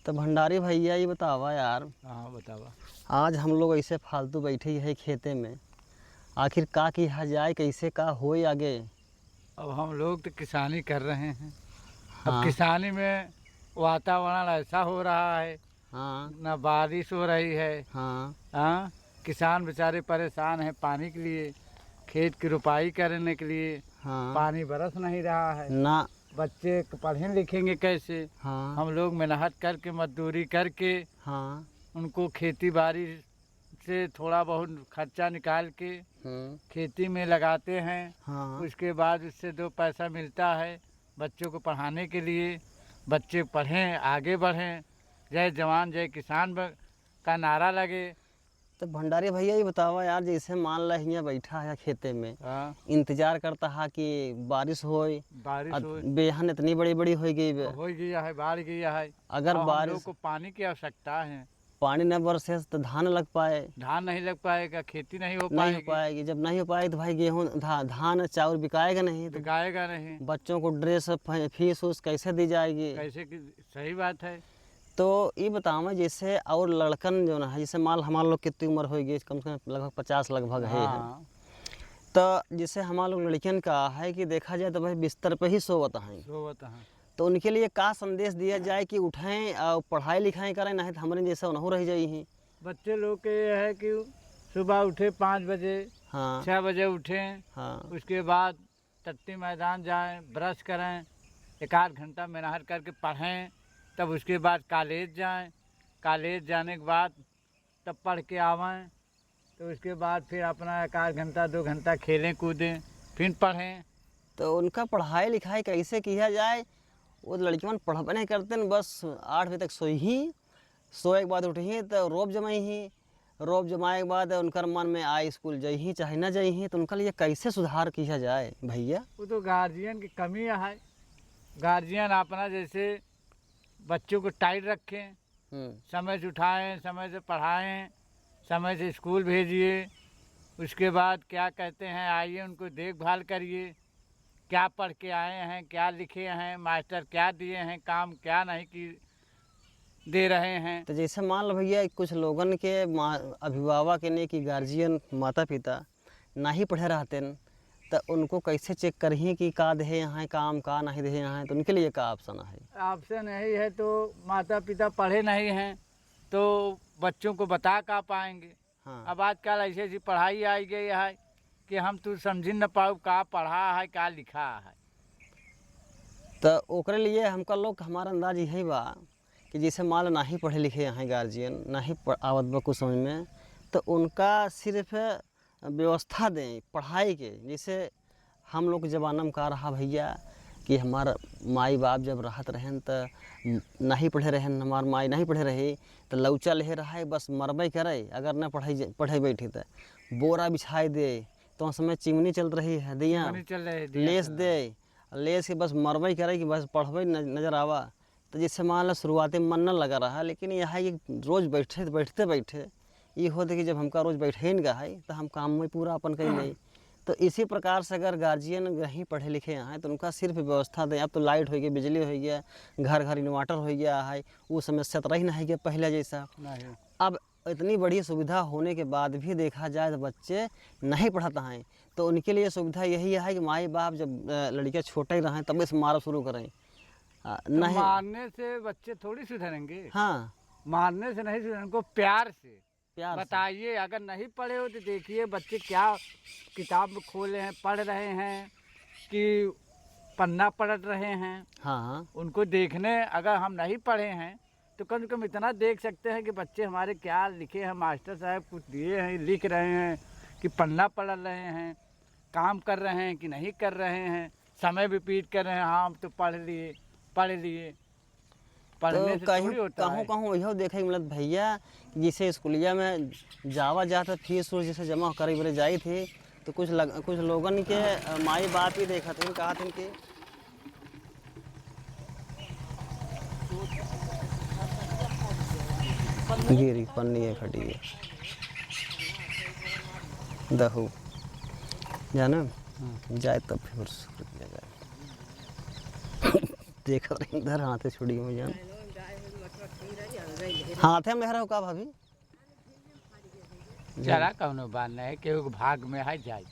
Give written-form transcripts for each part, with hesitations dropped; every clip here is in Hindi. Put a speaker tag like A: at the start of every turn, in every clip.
A: तो भंडारी भैया ये बतावा यार।
B: हाँ बतावा।
A: आज हम लोग ऐसे फालतू बैठे ही है खेते में, आखिर का किया जाए, कैसे का होए आगे।
B: अब हम लोग तो किसानी कर रहे हैं। अब
A: हाँ
B: किसानी में वातावरण ऐसा हो रहा है,
A: हाँ
B: ना बारिश हो रही है।
A: हाँ
B: हाँ, किसान बेचारे परेशान हैं पानी के लिए, खेत की रुपाई करने के लिए।
A: हाँ
B: पानी बरस नहीं रहा है।
A: ना।
B: बच्चे पढ़ें लिखेंगे कैसे?
A: हाँ
B: हम लोग मेहनत करके मजदूरी करके
A: हाँ।
B: उनको खेती बाड़ी से थोड़ा बहुत खर्चा निकाल के खेती में लगाते हैं।
A: हाँ
B: उसके बाद उससे 2 पैसा मिलता है बच्चों को पढ़ाने के लिए। बच्चे पढ़ें, आगे बढ़ें, जय जवान जय किसान का नारा लगे।
A: तो भंडारी भैया ये बतावा यार, जैसे मान ला यहाँ बैठा है खेते में,
B: हाँ,
A: इंतजार करता है कि बारिश होए।
B: बारिश हो
A: बेहन इतनी बड़ी बड़ी हो गई बे।
B: गया है, बाढ़ गया है।
A: अगर
B: अब हम लोग
A: बारिश
B: को पानी की आवश्यकता है।
A: पानी न बरसे तो धान लग पाए,
B: धान नहीं लग पाएगा, खेती नहीं हो
A: नहीं हो
B: पाएगी,
A: पाएगी। जब नहीं हो पाएगी तो भाई गेहूँ धान चावल बिकाएगा नहीं, तो
B: बिकाएगा नहीं।
A: बच्चों को ड्रेस फीस उस कैसे दी जाएगी।
B: कैसे की सही बात है।
A: तो ये बताओ जैसे और लड़कन जो है, जैसे माल हमारे लोग कितनी उम्र होगी, कम से कम लगभग 50 लगभग है।
B: हाँ,
A: तो जैसे हमारे लोग लड़कियन का है कि देखा जाए तो भाई बिस्तर पे ही सोवत हैं।
B: सोवत हैं।
A: तो उनके लिए का संदेश दिया जाए कि उठें और पढ़ाई लिखाई करें, नहीं तो हमारे जैसा नहीं रह जाइए।
B: बच्चे लोग के ये है कि सुबह उठे 5 बजे,
A: हाँ
B: 6 बजे उठें।
A: हाँ
B: उसके बाद टट्टी मैदान जाएं, ब्रश करें, 1 आध घंटा मेहनत करके पढ़ें। तब उसके बाद कॉलेज जाएं। कॉलेज जाने के बाद तब पढ़ के आवें। तो उसके बाद फिर अपना 1 आध घंटा 2 घंटा खेलें कूदें, फिर पढ़ें।
A: तो उनका पढ़ाई लिखाई कैसे किया जाए। वो लड़कियां पढ़बे नहीं करते न, बस 8 बजे तक सोई ही, सोए के बाद उठी तो रोब जमाई ही, रोब जमाए के बाद उनकर मन में आए स्कूल जाइ ही चाहे ना जाइ ही। तो उनका लिए कैसे सुधार किया जाए भैया।
B: वो तो गार्जियन की कमी है। गार्जियन अपना जैसे बच्चों को टाइट रखें, समय से उठाएं, समय से पढ़ाएं, समय से स्कूल भेजिए। उसके बाद क्या कहते हैं, आइए उनको देखभाल करिए, क्या पढ़ के आए हैं, क्या लिखे हैं, मास्टर क्या दिए हैं, काम क्या नहीं की दे रहे हैं।
A: तो जैसे मान लो भैया कुछ लोगन के अभिभावक ने कि गार्जियन माता पिता ना ही पढ़े रहते न, तो उनको कैसे चेक करिए कि का दे यहाँ काम का नहीं दे यहाँ। तो उनके लिए का ऑप्शन है।
B: ऑप्शन यही है, तो माता पिता पढ़े नहीं हैं तो बच्चों को बता का पाएंगे।
A: हाँ।
B: अब आजकल ऐसी ऐसी पढ़ाई आई गई है कि हम तो समझ न पाओ का पढ़ा है का लिखा है।
A: तो ओकरे लिए हमका लोग हमारा अंदाज यही बा कि जैसे मान लो ना ही पढ़े लिखे हैं गार्जियन, ना ही आवत बा कुछ समझ में, तो उनका सिर्फ व्यवस्था दें पढ़ाई के। जैसे हम लोग के ज़माना में का रहा भैया कि हमारा माई बाप जब रहत रहें तो नहीं पढ़े रहें, हमार माई नहीं पढ़े रही तो लौचा ले रहा है, बस मरबई करे। अगर न पढ़े बैठी तो बोरा बिछाई दे। तो उस समय चिमनी चल रही है, दिया लेस दे, लेस के बस मरबई करे कि बस पढ़बई नज़र आवा। तो जैसे मान लो शुरुआती मन न लगा रहा, लेकिन यह है कि रोज़ बैठते बैठे ये होते कि जब हमका रोज़ बैठे न है तो हम काम में पूरा अपन कहीं नहीं। तो इसी प्रकार से अगर गार्जियन नहीं पढ़े लिखे हैं तो उनका सिर्फ व्यवस्था दें। अब तो लाइट हो गया, बिजली हो गया, घर घर इन्वर्टर हो गया है, वो समस्या तो रही नहीं गया पहले जैसा। अब इतनी बड़ी सुविधा होने के बाद भी देखा जाए तो बच्चे नहीं पढ़ते हैं। तो उनके लिए सुविधा यही है कि माई बाप जब लड़कियाँ छोटे ही रहें तब से मारा शुरू करें।
B: नहीं, मारने से बच्चे थोड़ी सुधरेंगे।
A: हाँ,
B: मारने से नहीं सुधरेंगे, उनको प्यार से
A: प्यार
B: बताइए। अगर नहीं पढ़े हो तो देखिए बच्चे क्या किताब में खोले हैं, पढ़ रहे हैं कि पन्ना पलट रहे हैं।
A: हाँ,
B: उनको देखने, अगर हम नहीं पढ़े हैं तो कम से कम इतना देख सकते हैं कि बच्चे हमारे क्या लिखे हैं, मास्टर साहब कुछ दिए हैं, लिख रहे हैं कि पन्ना पलट रहे हैं, काम कर रहे हैं कि नहीं कर रहे हैं, समय रिपीट कर रहे हैं। हाँ हम तो पढ़ लिए। पढ़ने से थोड़ी होता है।
A: कहूँ यह देखे मिलत भैया, जैसे स्कूलिया में जावा जाता फीस जैसे जमा करे बरे जाई थी, तो कुछ लोगन के माई बाप ही देखा थे, कहा थे कि गिरी पन्नी है फटी है दहू जाना जाए तब फिर जाए। देखो इधर हाथ छुड़ी में जान। हाथे में लहरा हो का भाभी?
B: चला कौनो बात नहीं, केहू के भाग में है जाए,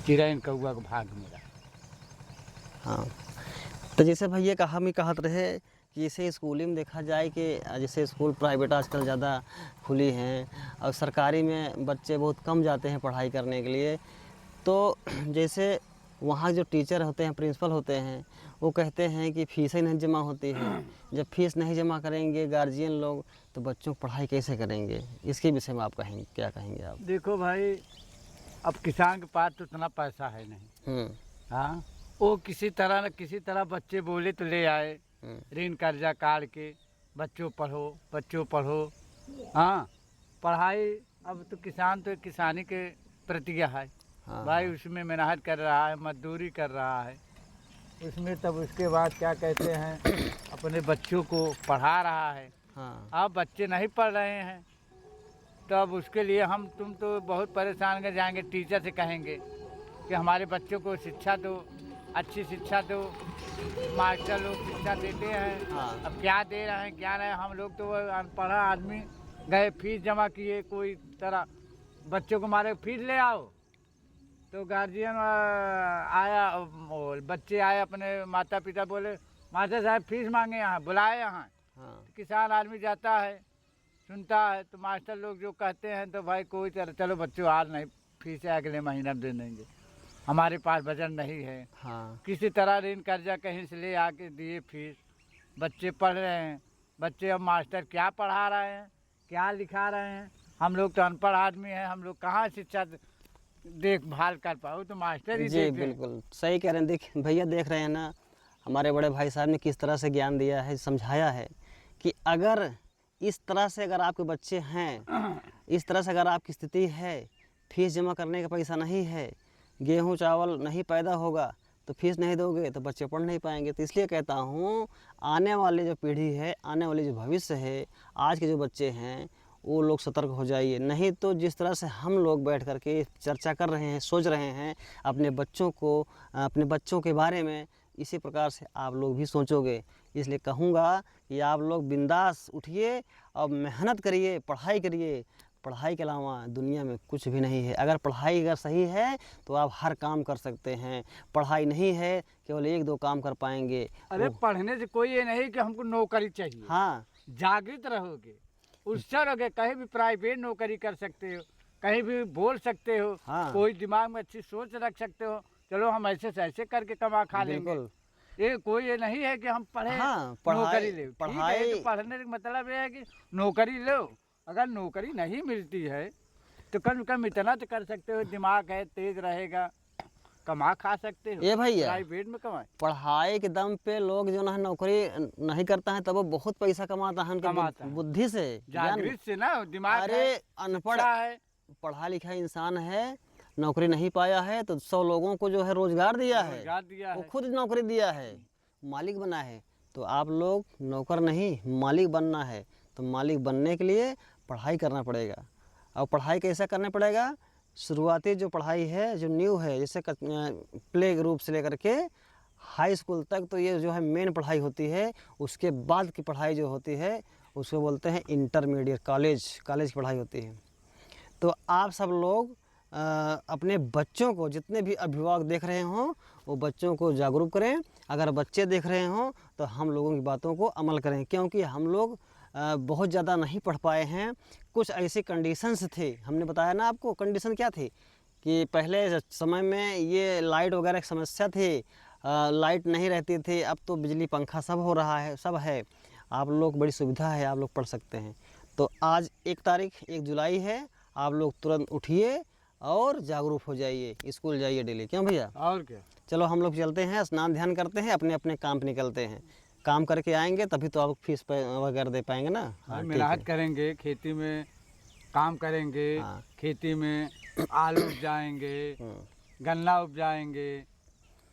B: चिड़ैन कौआ के भाग में रहा।
A: हाँ, तो जैसे भैया कहा मैं कहत रहे कि जैसे स्कूल में देखा जाए कि जैसे स्कूल प्राइवेट आजकल ज़्यादा खुली हैं और सरकारी में बच्चे बहुत कम जाते हैं पढ़ाई करने के लिए। तो जैसे वहाँ जो टीचर होते हैं, प्रिंसिपल होते हैं, वो कहते हैं कि फीस ही नहीं जमा होती है। जब फीस नहीं जमा करेंगे गार्जियन लोग तो बच्चों को पढ़ाई कैसे करेंगे? इसके विषय में आप कहेंगे, क्या कहेंगे आप?
B: देखो भाई, अब किसान के पास तो उतना पैसा है नहीं। हाँ, वो किसी तरह न किसी तरह बच्चे बोले तो ले आए, ऋण कर्जा काट के बच्चों पढ़ो। हाँ, पढ़ाई अब तो किसान तो किसानी के प्रतिज्ञा है।
A: हाँ,
B: भाई उसमें मेहनत कर रहा है, मजदूरी कर रहा है उसमें, तब उसके बाद क्या कहते हैं अपने बच्चों को पढ़ा रहा है।
A: हाँ,
B: अब बच्चे नहीं पढ़ रहे हैं तब उसके लिए तुम तो बहुत परेशान कर जाएंगे, टीचर से कहेंगे कि हमारे बच्चों को शिक्षा दो, अच्छी शिक्षा दो। मास्टर लोग शिक्षा देते हैं,
A: हाँ।
B: अब क्या दे रहे हैं क्या नहीं। हम लोग तो अनपढ़ा आदमी गए, फीस जमा किए, कोई तरह बच्चों को मारे फीस ले आओ, तो गार्जियन आया, बच्चे आए, अपने माता पिता बोले मास्टर साहब फीस मांगे, यहाँ बुलाए यहाँ।
A: हाँ,
B: तो किसान आदमी जाता है, सुनता है, तो मास्टर लोग जो कहते हैं तो भाई कोई तरह चलो बच्चों आज नहीं, फीस अगले महीना दे देंगे, हमारे पास बजट नहीं है।
A: हाँ,
B: किसी तरह ऋण कर्जा कहीं से ले आके दिए फीस, बच्चे पढ़ रहे हैं। बच्चे अब मास्टर क्या पढ़ा रहे हैं, क्या लिखा रहे हैं, हम लोग तो अनपढ़ आदमी हैं, हम लोग कहाँ शिक्षा देखभाल कर पाओ, तो मास्टर ही
A: जी
B: देख रहे हैं।
A: बिल्कुल सही कह रहे हैं। देख भैया, देख रहे हैं ना हमारे बड़े भाई साहब ने किस तरह से ज्ञान दिया है, समझाया है कि अगर इस तरह से अगर आपके बच्चे हैं, इस तरह से अगर आपकी स्थिति है, फीस जमा करने का पैसा नहीं है, गेहूँ चावल नहीं पैदा होगा तो फीस नहीं दोगे तो बच्चे पढ़ नहीं पाएंगे। तो इसलिए कहता हूँ आने वाली जो पीढ़ी है, आने वाली जो भविष्य है, आज के जो बच्चे हैं वो लोग सतर्क हो जाइए। नहीं तो जिस तरह से हम लोग बैठ कर के चर्चा कर रहे हैं, सोच रहे हैं अपने बच्चों को, अपने बच्चों के बारे में, इसी प्रकार से आप लोग भी सोचोगे। इसलिए कहूँगा कि आप लोग बिंदास उठिए और मेहनत करिए, पढ़ाई करिए। पढ़ाई के अलावा दुनिया में कुछ भी नहीं है। अगर पढ़ाई अगर सही है तो आप हर काम कर सकते हैं। पढ़ाई नहीं है केवल एक दो काम कर पाएंगे।
B: अरे पढ़ने से कोई ये नहीं कि हमको नौकरी चाहिए।
A: हाँ,
B: जागृत रहोगे, उत्साह रहोगे, कहीं भी प्राइवेट नौकरी कर सकते हो, कहीं भी बोल सकते हो।
A: हाँ।
B: कोई दिमाग में अच्छी सोच रख सकते हो, चलो हम ऐसे से ऐसे करके कमा खा लेंगे।
A: बिल्कुल।
B: ये कोई ये नहीं है कि हम पढ़े
A: हाँ,
B: नौकरी ले।
A: पढ़ाई
B: तो पढ़ने का मतलब ये है कि नौकरी लो। अगर नौकरी नहीं मिलती है तो कम से कम इतना तो कर सकते हो, दिमाग है तेज रहेगा, कमा खा सकते हो।
A: ये भैया,
B: प्राइवेट में कमाए,
A: पढ़ाई के दम पे लोग जो है नौकरी नहीं करता है तब वो बहुत पैसा कमाता है उनके
B: कमाता है।
A: बुद्धि से,
B: जागृत से ना दिमाग
A: अरे
B: है,
A: अनपढ़
B: शिक्षा है।
A: पढ़ा लिखा इंसान है, नौकरी नहीं पाया है तो 100 लोगों को जो है रोजगार दिया है,
B: रोजगार दिया
A: वो
B: है।
A: खुद नौकरी दिया है, मालिक बना है। तो आप लोग नौकर नहीं, मालिक बनना है। तो मालिक बनने के लिए पढ़ाई करना पड़ेगा। और पढ़ाई कैसा करना पड़ेगा? शुरुआती जो पढ़ाई है, जो न्यू है, जैसे प्ले ग्रुप से लेकर के हाई स्कूल तक, तो ये जो है मेन पढ़ाई होती है। उसके बाद की पढ़ाई जो होती है उसको बोलते हैं इंटरमीडिएट, कॉलेज की पढ़ाई होती है। तो आप सब लोग अपने बच्चों को, जितने भी अभिभावक देख रहे हों, वो बच्चों को जागरूक करें। अगर बच्चे देख रहे हों तो हम लोगों की बातों को अमल करें, क्योंकि हम लोग बहुत ज़्यादा नहीं पढ़ पाए हैं। कुछ ऐसी कंडीशंस थे, हमने बताया ना आपको कंडीशन क्या थी, कि पहले समय में ये लाइट वगैरह की समस्या थी, लाइट नहीं रहती थी। अब तो बिजली पंखा सब हो रहा है, सब है। आप लोग बड़ी सुविधा है, आप लोग पढ़ सकते हैं। तो आज 1 जुलाई है, आप लोग तुरंत उठिए और जागरूक हो जाइए, स्कूल जाइए डेली। क्यों भैया?
B: और क्या।
A: चलो हम लोग चलते हैं, स्नान ध्यान करते हैं, अपने अपने काम पे निकलते हैं। काम करके आएंगे तभी तो आप फीस वगैरह दे पाएंगे ना। हाँ, ठीक
B: मेहनत
A: है।
B: करेंगे, खेती में काम करेंगे।
A: हाँ।
B: खेती में आलू उपजाएंगे, गन्ना उपजाएंगे,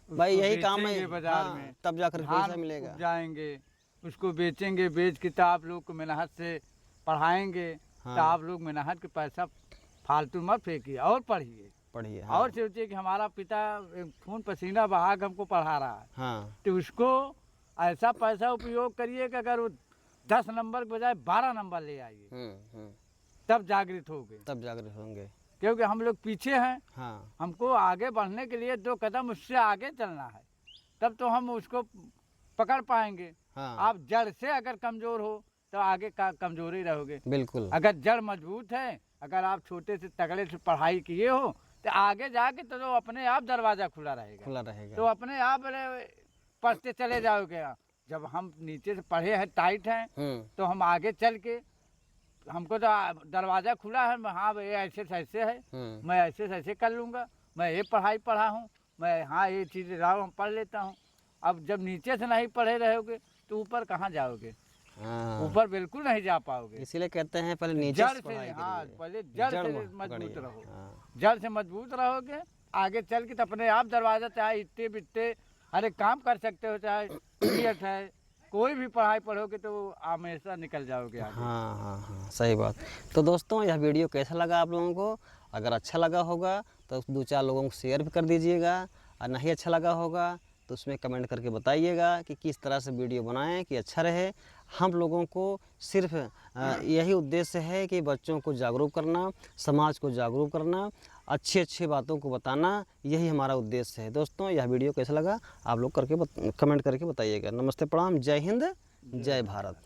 A: भाई
B: उसको
A: यही काम है।
B: बेचेंगे बाजार
A: हाँ,
B: में,
A: तब जाकर
B: धान
A: पैसा मिलेगा।
B: उपजाएंगे, उसको बेचेंगे, बेच के तो आप लोग को मेहनत से पढ़ाएंगे।
A: हाँ।
B: तो आप लोग मेहनत के पैसा फालतू मत फेंकिए और पढ़िए।
A: पढ़िए। हाँ।
B: और सोचिए कि हमारा पिता खून पसीना बहा के हमको पढ़ा रहा है,
A: हाँ।
B: तो उसको ऐसा पैसा उपयोग करिए कि अगर वो 10 नंबर के बजाय 12 नंबर ले आइए, तब जागृत होंगे,
A: तब जागृत होंगे।
B: क्योंकि हम लोग पीछे हैं।
A: हाँ,
B: हमको आगे बढ़ने के लिए 2 कदम उससे आगे चलना है, तब तो हम उसको पकड़ पाएंगे।
A: हाँ,
B: आप जड़ से अगर कमज़ोर हो तो आगे का कमज़ोर ही रहोगे।
A: बिल्कुल,
B: अगर जड़ मजबूत है, अगर आप छोटे से तगड़े से पढ़ाई किए हो तो आगे जाके तो अपने आप दरवाज़ा खुला रहेगा,
A: खुला रहेगा।
B: तो अपने आप पढ़ते चले जाओगे। जब हम नीचे से पढ़े हैं, टाइट हैं, तो हम आगे चल के, हमको तो दरवाज़ा खुला है, हाँ भाई ऐसे से ऐसे है, मैं ऐसे से ऐसे कर लूँगा, मैं ये पढ़ाई पढ़ा हूँ, मैं हाँ ये चीज़ लाओ हम पढ़ लेता हूँ। अब जब नीचे से नहीं पढ़े रहोगे तो ऊपर कहाँ जाओगे?
A: हाँ,
B: ऊपर बिल्कुल नहीं जा पाओगे।
A: इसीलिए कहते हैं पहले नीचे
B: जड़
A: से
B: से,
A: पढ़ाई
B: हाँ,
A: करिए।
B: पहले जड़ से
A: मजबूत
B: मजबूत रहो।
A: हाँ,
B: जड़ से मजबूत रहोगे, आगे चल के तो अपने आप दरवाज़ा, चाहे इट्टे बिट्टे हर एक काम कर सकते हो, चाहे क्रिकेट है, कोई भी पढ़ाई पढ़ोगे तो हमेशा निकल जाओगे आगे।
A: हाँ, हाँ, हाँ, सही बात। तो दोस्तों, यह वीडियो कैसा लगा आप लोगों को? अगर अच्छा लगा होगा तो 2-4 लोगों को शेयर भी कर दीजिएगा, और नहीं अच्छा लगा होगा तो उसमें कमेंट करके बताइएगा कि किस तरह से वीडियो बनाएं कि अच्छा रहे। हम लोगों को सिर्फ यही उद्देश्य है कि बच्चों को जागरूक करना, समाज को जागरूक करना, अच्छी अच्छी बातों को बताना, यही हमारा उद्देश्य है। दोस्तों, यह वीडियो कैसा लगा आप लोग कमेंट करके बताइएगा। नमस्ते, प्रणाम, जय हिंद, जय भारत।